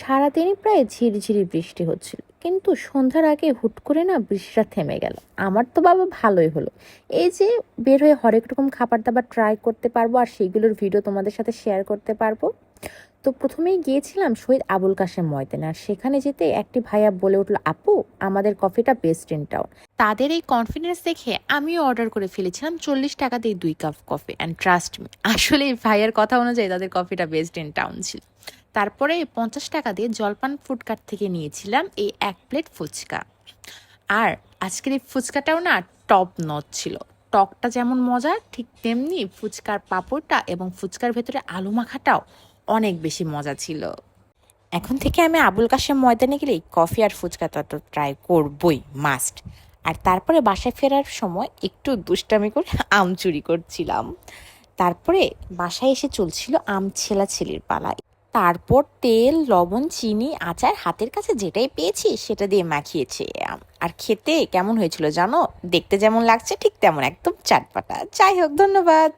সারাদিনই প্রায় ঝিরিঝিরি বৃষ্টি হচ্ছিল, কিন্তু সন্ধ্যার আগে হুট করে না বৃষ্টিটা থেমে গেল। আমার তো বাবা ভালোই হলো, এই যে বের হয়ে হরেক রকম খাবার দাবার ট্রাই করতে পারবো আর সেইগুলোর ভিডিও তোমাদের সাথে শেয়ার করতে পারবো। তো প্রথমেই গিয়েছিলাম শহীদ আবুল কাশেম ময়দানে, আর সেখানে যেতে একটি ভাইয়া বলে উঠলো, আপু আমাদের কফিটা বেস্ট ইন টাউন। তাদের এই কনফিডেন্স দেখে আমিও অর্ডার করে ফেলেছিলাম 40 টাকা দিয়ে 2 cup coffee, and trust me, আসলে এই ভাইয়ের কথা অনুযায়ী তাদের কফিটা বেস্ট ইন টাউন ছিল। তারপরে 50 টাকা দিয়ে জলপান ফুডকার্ট থেকে নিয়েছিলাম এই 1 প্লেট ফুচকা। আর আজকের এই ফুচকাটাও না টপ নচ ছিল। টকটা যেমন মজা, ঠিক তেমনি ফুচকার পাঁপড়টা এবং ফুচকার ভেতরে আলু মাখাটাও অনেক বেশি মজা ছিল। এখন থেকে আমি আবুল কাশেম ময়দানে গেলেই কফি আর ফুচকাটা তো ট্রাই করবই, মাস্ট। আর তারপরে বাসায় ফেরার সময় একটু দুষ্টামি করে আম চুরি করছিলাম। তারপরে বাসায় এসে চলছিল আম ছেলাছেলির পালা। তারপর তেল, লবণ, চিনি, আচার হাতের কাছে যেটাই পেয়েছি সেটা দিয়ে মাখিয়েছে আম। আর খেতে কেমন হয়েছিল জানো? দেখতে যেমন লাগছে ঠিক তেমন একদম চাটপাটা। যাই হোক, ধন্যবাদ।